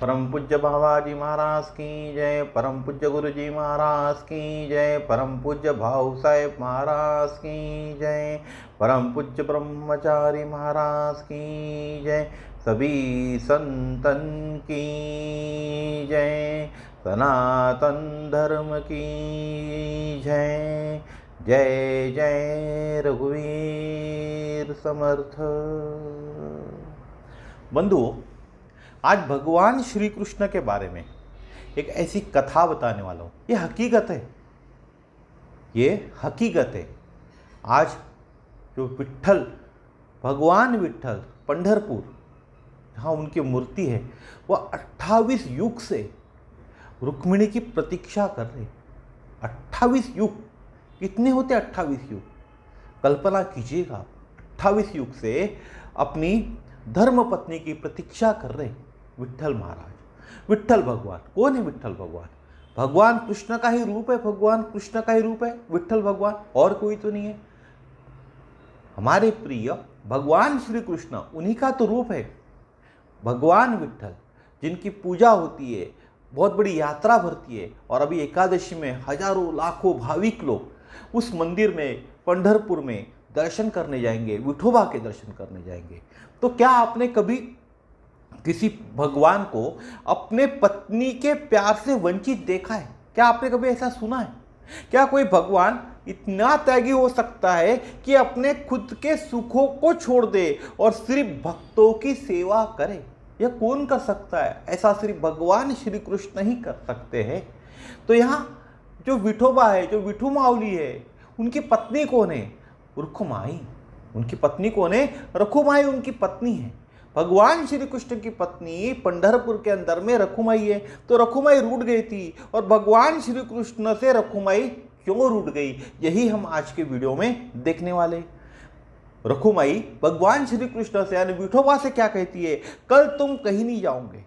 परम पूज्य बाबाजी महाराज की जय। परम पूज्य गुरुजी महाराज की जय। परम पूज्य भाऊ साहेब महाराज की जय। परम पूज्य ब्रह्मचारी महाराज की जय। सभी संतन की जय। सनातन धर्म की जय। जय जय रघुवीर समर्थ। बंधुओं, आज भगवान श्री कृष्ण के बारे में एक ऐसी कथा बताने वाला हूँ। ये हकीकत है, ये हकीकत है। आज जो विट्ठल, भगवान विट्ठल पंढरपुर जहाँ उनकी मूर्ति है, वह 28 युग से रुक्मिणी की प्रतीक्षा कर रहे। 28 युग कितने होते? 28 युग कल्पना कीजिएगा। 28 युग से अपनी धर्म पत्नी की प्रतीक्षा कर रहे विट्ठल महाराज। विट्ठल भगवान कौन है? विट्ठल भगवान भगवान कृष्ण का ही रूप है। भगवान कृष्ण का ही रूप है विट्ठल भगवान, और कोई तो नहीं है। हमारे प्रिय भगवान श्री कृष्ण, उन्हीं का तो रूप है भगवान विट्ठल, जिनकी पूजा होती है, बहुत बड़ी यात्रा भरती है। और अभी एकादशी में हजारों लाखों भाविक लोग उस मंदिर में, पंढरपुर में दर्शन करने जाएंगे, विठोबा के दर्शन करने जाएंगे। तो क्या आपने कभी किसी भगवान को अपने पत्नी के प्यार से वंचित देखा है? क्या आपने कभी ऐसा सुना है? क्या कोई भगवान इतना त्यागी हो सकता है कि अपने खुद के सुखों को छोड़ दे और सिर्फ भक्तों की सेवा करे? यह कौन कर सकता है? ऐसा सिर्फ भगवान श्री कृष्ण ही कर सकते हैं। तो यहाँ जो विठोबा है, जो विठू माउली है, उनकी पत्नी कौन है? रुक्माई। उनकी पत्नी कौन है? रखुमाई उनकी पत्नी है। भगवान श्री कृष्ण की पत्नी पंढरपुर के अंदर में रखुमाई है। तो रखुमाई रूठ गई थी, और भगवान श्री कृष्ण से रखुमाई क्यों रूठ गई, यही हम आज के वीडियो में देखने वाले। रखुमाई भगवान श्री कृष्ण से यानी विठोबा से क्या कहती है? कल तुम कहीं नहीं जाओगे,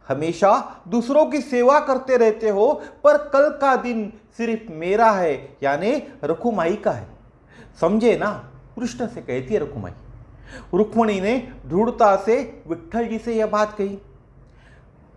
हमेशा दूसरों की सेवा करते रहते हो, पर कल का दिन सिर्फ मेरा है, यानी रखुमाई का है। समझे ना? कृष्ण से कहती है रखुमाई। रुक्मिणी ने दृढ़ता से विट्ठल जी से यह बात कही।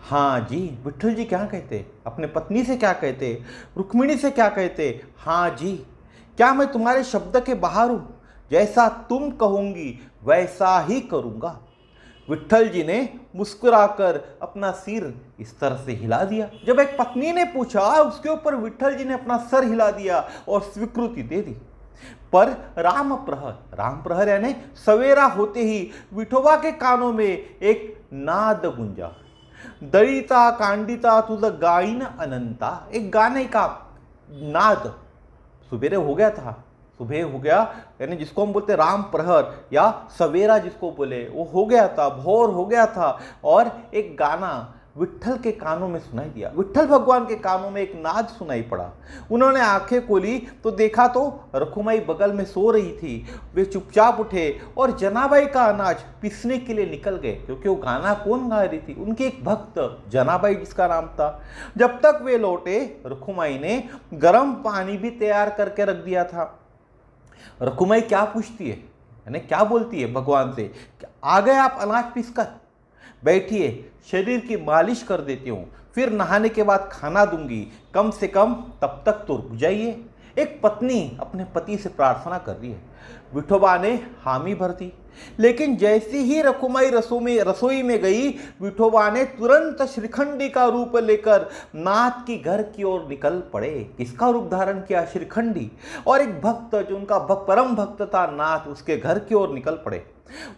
हाँ जी, विट्ठल जी क्या कहते? अपने पत्नी से क्या कहते? रुक्मिणी से क्या कहते? हाँ जी, क्या मैं तुम्हारे शब्द के बाहर हूं? जैसा तुम कहूंगी वैसा ही करूंगा। विट्ठल जी ने मुस्कुराकर अपना सिर इस तरह से हिला दिया। जब एक पत्नी ने पूछा, उसके ऊपर विट्ठल जी ने अपना सर हिला दिया और स्वीकृति दे दी। पर राम प्रहर यानी सवेरा होते ही विठोबा के कानों में एक नाद गुंजा। दलिता कांडिता तुझ गायन अनंता, एक गाने का नाद सुबेरे हो गया था। सुबह हो गया यानी जिसको हम बोलते राम प्रहर या सवेरा जिसको बोले, वो हो गया था, भोर हो गया था। और एक गाना विट्ठल के कानों में सुनाई दिया। विट्ठल भगवान के कानों में एक नाद सुनाई पड़ा। उन्होंने आंखें खोली तो देखा तो रखुमाई बगल में सो रही थी। वे चुपचाप उठे और जनाबाई का अनाज पीसने के लिए निकल गए, क्योंकि वो गाना कौन गा रही थी? उनकी एक भक्त जनाबाई जिसका नाम था। जब तक वे लौटे, रखुमाई ने गर्म पानी भी तैयार करके रख दिया था। रखुमाई क्या पूछती है, यानी क्या बोलती है भगवान से? आ गए आप अनाज पीसकर? बैठिए, शरीर की मालिश कर देती हूँ, फिर नहाने के बाद खाना दूंगी, कम से कम तब तक तो रुक जाइए। एक पत्नी अपने पति से प्रार्थना कर रही है। विठोबा ने हामी भर दी, लेकिन जैसे ही रखुमाई रसोई में गई, विठोबा ने तुरंत श्रीखंडी का रूप लेकर नाथ की घर की ओर निकल पड़े। किसका रूप धारण किया? श्रीखंडी। और एक भक्त जो उनका परम भक्त था नाथ, उसके घर की ओर निकल पड़े।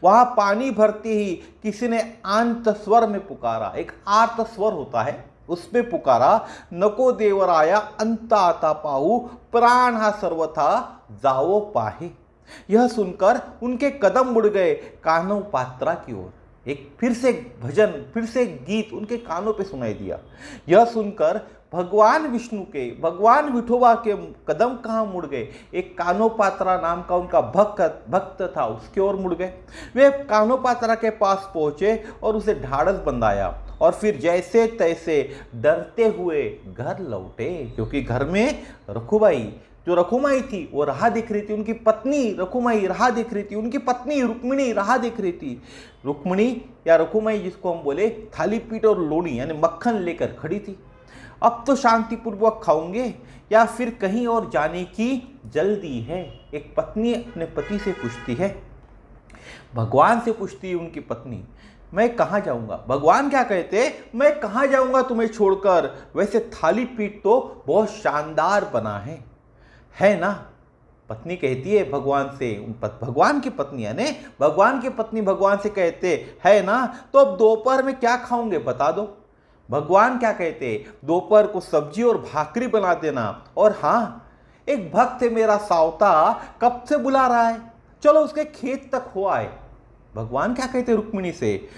वहां पानी भरते ही किसी ने आंत स्वर में पुकारा। एक आर्त स्वर होता है, उसमें पुकारा, नको देवराया अंत आता पाहु, प्राण हा सर्वथा जाओ पाहे। यह सुनकर उनके कदम मुड़ गए कान्हो पात्रा की ओर। एक फिर से भजन, फिर से गीत उनके कानों पे सुनाई दिया। यह सुनकर भगवान विष्णु के, भगवान विठोबा के कदम कहाँ मुड़ गए? एक कान्होपात्रा नाम का उनका भक्त था, उसकी ओर मुड़ गए। वे कान्होपात्रा के पास पहुंचे और उसे ढाढ़स बंधाया, और फिर जैसे तैसे डरते हुए घर लौटे, क्योंकि घर में रखुबाई जो रखुमाई थी वो राह देख रही थी, उनकी पत्नी रखुमाई राह देख रही थी, उनकी पत्नी रुक्मिणी राह देख रही थी। रुक्मिणी या रखुमाई जिसको हम बोले थाली पीठ और लोणी यानी मक्खन लेकर खड़ी थी। अब तो शांतिपूर्वक खाऊंगे या फिर कहीं और जाने की जल्दी है, एक पत्नी अपने पति से पूछती है। भगवान से पूछती है उनकी पत्नी, मैं कहाँ जाऊंगा। भगवान क्या कहते, मैं कहाँ जाऊंगा तुम्हें छोड़कर, वैसे थाली पीठ तो बहुत शानदार बना है ना। पत्नी कहती है भगवान से, भगवान की पत्नी यानी भगवान की पत्नी भगवान से कहते है ना, तो अब दोपहर में क्या खाओगे बता दो। भगवान क्या कहते, दोपहर को सब्जी और भाकरी बना देना, और हाँ एक भक्त है मेरा सावता कब से बुला रहा है, चलो उसके खेत तक हो आए। भगवान क्या कहते रुक्मिणी से,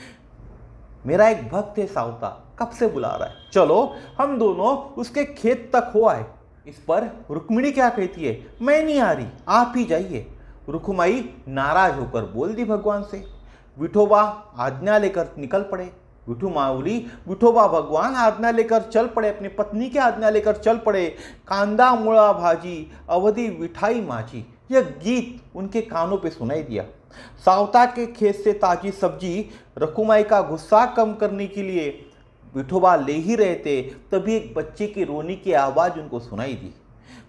मेरा एक भक्त है सावता कब से बुला रहा है, चलो हम दोनों उसके खेत तक हो आए। इस पर रुक्मिणी क्या कहती है, मैं नहीं आ रही, आप ही जाइए। रुक्माई नाराज होकर बोल दी भगवान से। विठोबा आज्ञा लेकर निकल पड़े। विठू माऊली विठोबा भगवान आज्ञा लेकर चल पड़े, अपनी पत्नी की आज्ञा लेकर चल पड़े। कांदा मुड़ा भाजी अवधि विठाई माझी, यह गीत उनके कानों पे सुनाई दिया। सावता के खेत से ताजी सब्जी रखुमाई का गुस्सा कम करने के लिए विठोबा ले ही रहे थे, तभी एक बच्चे की रोने की आवाज उनको सुनाई दी।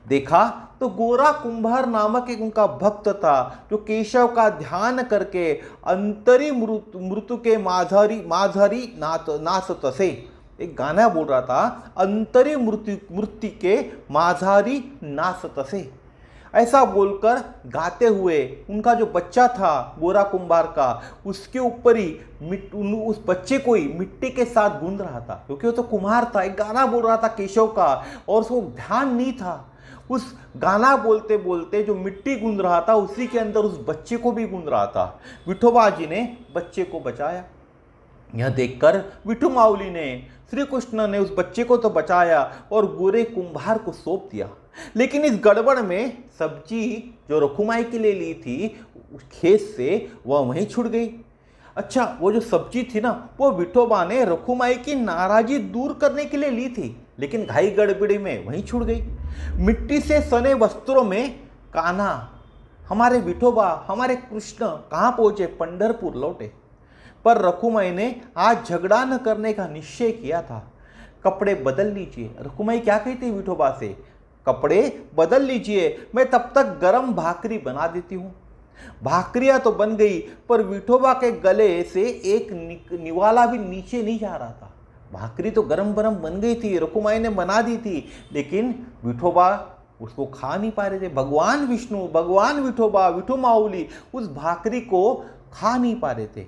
देखा तो गोरा कुंभार नामक एक उनका भक्त था, जो केशव का ध्यान करके अंतरी मृत्यु के माझरी नाचत से, एक गाना बोल रहा था, अंतरी मृत्यु के माझारी नाचत से। ऐसा बोलकर गाते हुए उनका जो बच्चा था गोरा कुंभार का, उसके ऊपर ही उस बच्चे को ही मिट्टी के साथ गूंद रहा था, क्योंकि वो तो कुम्हार था, एक गाना बोल रहा था केशव का, और उसको ध्यान नहीं था। उस गाना बोलते बोलते जो मिट्टी गूंद रहा था उसी के अंदर उस बच्चे को भी गूंद रहा था। विठोबा जी ने बच्चे को बचाया। यह देखकर विठू माऊली ने, श्री कृष्ण ने उस बच्चे को तो बचाया और गोरे कुंभार को सौंप दिया। लेकिन इस गड़बड़ में सब्जी जो रखुमाई के लिए ली थी उस खेत से, वह वहीं छूट गई। अच्छा, वो जो सब्जी थी ना, वो विठोबा ने रखुमाई की नाराजी दूर करने के लिए ली थी, लेकिन घाई गड़बड़ी में वहीं छूट गई। मिट्टी से सने वस्त्रों में कान्हा, हमारे विठोबा हमारे कृष्ण कहाँ पहुंचे, पंढरपुर लौटे। पर रखुमाई ने आज झगड़ा न करने का निश्चय किया था। कपड़े बदल लीजिए, रखुमाई क्या कहती है विठोबा से, कपड़े बदल लीजिए, मैं तब तक गरम भाकरी बना देती हूँ। भाकरियाँ तो बन गई, पर विठोबा के गले से एक निवाला भी नीचे नहीं जा रहा था। भाकरी तो गरम गरम बन गई थी, रखुमाई ने बना दी थी, लेकिन विठोबा उसको खा नहीं पा रहे थे। भगवान विष्णु, भगवान विठोबा, विठू माऊली उस भाकरी को खा नहीं पा रहे थे।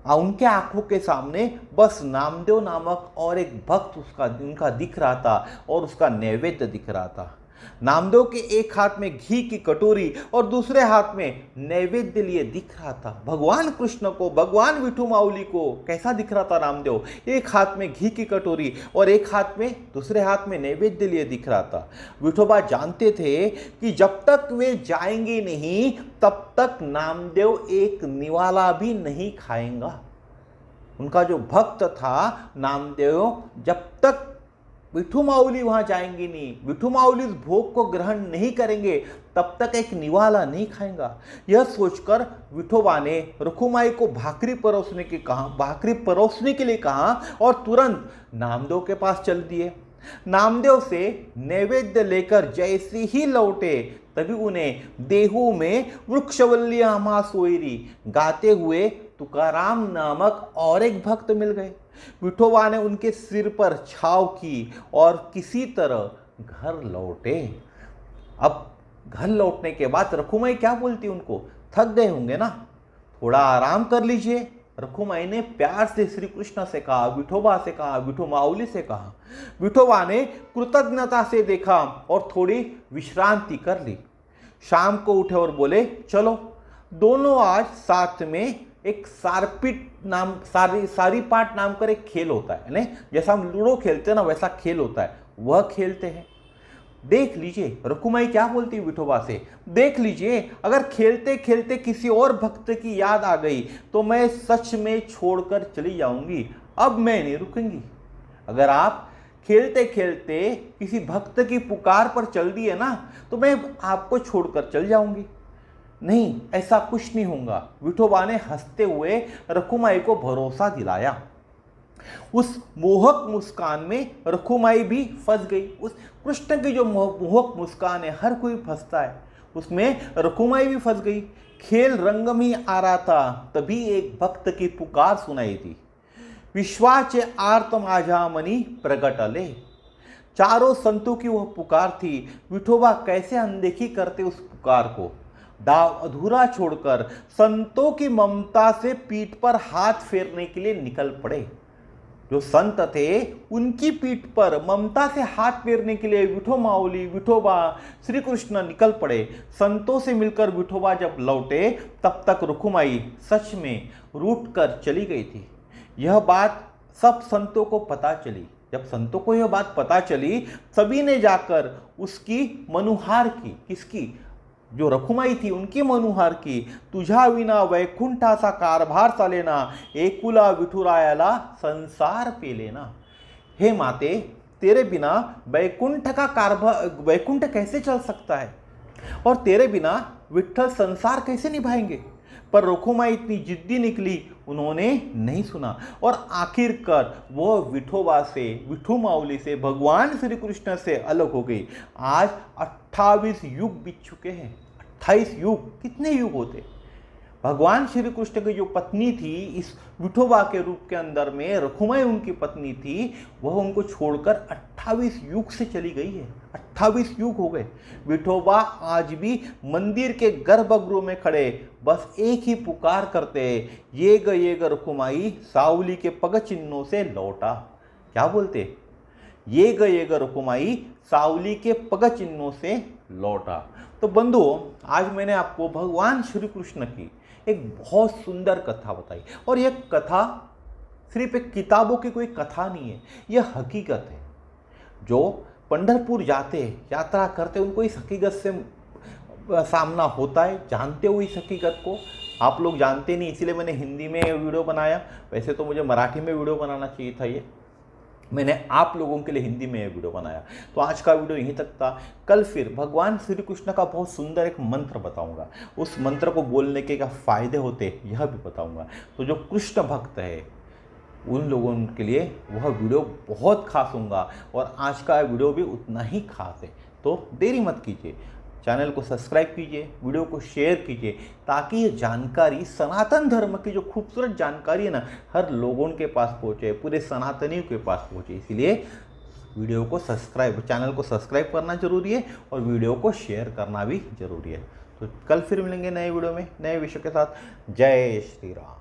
उनके आंखों के सामने बस नामदेव नामक और एक भक्त उनका दिख रहा था, और उसका नैवेद्य दिख रहा था। नामदेव के एक हाथ में घी की कटोरी और दूसरे हाथ में नैवेद्य लिए दिख रहा था। भगवान कृष्ण को, भगवान विठू माऊली को कैसा दिख रहा था नामदेव, एक हाथ में घी की कटोरी और एक हाथ में, दूसरे हाथ में नैवेद्य लिए दिख रहा था। विठोबा जानते थे कि जब तक वे जाएंगे नहीं तब तक नामदेव एक निवाला भी नहीं खाएंगा। उनका जो भक्त था नामदेव, जब तक विठू माऊली वहां जाएंगे नहीं, विठू माऊली उस भोग को ग्रहण नहीं करेंगे, तब तक एक निवाला नहीं खाएंगा। यह सोचकर विठोबा ने रखुमाई को भाकरी परोसने के लिए कहा और तुरंत नामदेव के पास चल दिए। नामदेव से नैवेद्य लेकर जैसे ही लौटे, तभी उन्हें देहू में वृक्षवल्लिया मा सोयरी गाते हुए तुकाराम नामक और एक भक्त मिल गए। विठोबा ने उनके सिर पर छाव की और किसी तरह घर लौटे। अब घर लौटने के बाद रखुमाई क्या बोलती उनको, थक गए होंगे ना, थोड़ा आराम कर लीजिए। रखुमाई ने प्यार से श्री कृष्ण से कहा, विठोबा से कहा, विठू माऊली से कहा। विठोबा ने कृतज्ञता से देखा और थोड़ी विश्रांति कर ली। शाम को उठे और बोले, चलो दोनों आज साथ में एक सारी पाट नाम कर एक खेल होता है ना, जैसा हम लूडो खेलते हैं ना, वैसा खेल होता है, वह खेलते हैं। देख लीजिए, रखुमाई क्या बोलती है विठोबा से, देख लीजिए अगर खेलते खेलते किसी और भक्त की याद आ गई तो मैं सच में छोड़कर चली जाऊंगी, अब मैं नहीं रुकूंगी। अगर आप खेलते खेलते किसी भक्त की पुकार पर चल दिए ना तो मैं आपको छोड़कर चल जाऊंगी। नहीं, ऐसा कुछ नहीं होगा। विठोबा ने हंसते हुए रखुमाई को भरोसा दिलाया। उस मोहक मुस्कान में रखुमाई भी फंस गई। उस कृष्ण की जो मोहक मुस्कान है, हर कोई फंसता है, उसमें रखुमाई भी फंस गई। खेल रंग में आ रहा था, तभी एक भक्त की पुकार सुनाई दी। विश्वाचे आर्त माझा मनी प्रगट अले। चारों संतों की वह पुकार थी। विठोबा कैसे अनदेखी करते उस पुकार को। दाव अधूरा छोड़कर संतों की ममता से पीठ पर हाथ फेरने के लिए निकल पड़े। जो संत थे उनकी पीठ पर ममता से हाथ फेरने के लिए विठो माऊली, विठोबा, श्री कृष्ण निकल पड़े। संतों से मिलकर विठोबा जब लौटे तब तक रुक्माई सच में रूठ कर चली गई थी। यह बात सब संतों को पता चली। जब संतों को यह बात पता चली, सभी ने जाकर उसकी मनुहार की, किसकी, जो रखुमाई थी उनकी मनुहार की। तुझा विना वैकुंठाचा कारभार चालेना, एकुला विठुरायाला संसार पेलेना। हे माते, तेरे बिना वैकुंठ का कारभार, वैकुंठ कैसे चल सकता है, और तेरे बिना विठ्ठल संसार कैसे निभाएंगे। पर रखुमाई इतनी जिद्दी निकली, उन्होंने नहीं सुना और आखिरकार वो विठोबा से, विठू माऊली से, भगवान श्री कृष्ण से अलग हो गई। आज 28 युग बीत चुके हैं। 28 युग, कितने युग होते। भगवान श्री कृष्ण की जो पत्नी थी इस विठोबा के रूप के अंदर में, रखुमाई उनकी पत्नी थी, वह उनको छोड़कर 28 युग से चली गई है। 28 युग हो गए। विठोबा आज भी मंदिर के गर्भगृह में खड़े बस एक ही पुकार करते, ये ग रखुमाई सावली के पग चिन्हों से लौटा। क्या बोलते, ये ग रखुमाई सावली के पग चिन्हों से लौटा। तो बंधुओं, आज मैंने आपको भगवान श्री कृष्ण की एक बहुत सुंदर कथा बताई, और यह कथा सिर्फ एक किताबों की कोई कथा नहीं है, यह हकीकत है। जो पंढरपुर जाते, यात्रा करते, उनको इस हकीकत से सामना होता है। जानते हो इस हकीकत को, आप लोग जानते नहीं, इसीलिए मैंने हिंदी में वीडियो बनाया। वैसे तो मुझे मराठी में वीडियो बनाना चाहिए था, ये मैंने आप लोगों के लिए हिंदी में वीडियो बनाया। तो आज का वीडियो यहीं तक था। कल फिर भगवान श्री कृष्ण का बहुत सुंदर एक मंत्र बताऊंगा, उस मंत्र को बोलने के क्या फ़ायदे होते यह भी बताऊंगा। तो जो कृष्ण भक्त है उन लोगों के लिए वह वीडियो बहुत खास होगा, और आज का वीडियो भी उतना ही खास है। तो देरी मत कीजिए, चैनल को सब्सक्राइब कीजिए, वीडियो को शेयर कीजिए, ताकि ये जानकारी, सनातन धर्म की जो खूबसूरत जानकारी है ना, हर लोगों के पास पहुँचे, पूरे सनातनियों के पास पहुँचे। इसीलिए वीडियो को सब्सक्राइब, चैनल को सब्सक्राइब करना जरूरी है, और वीडियो को शेयर करना भी जरूरी है। तो कल फिर मिलेंगे नए वीडियो में, नए विषय के साथ। जय श्री राम।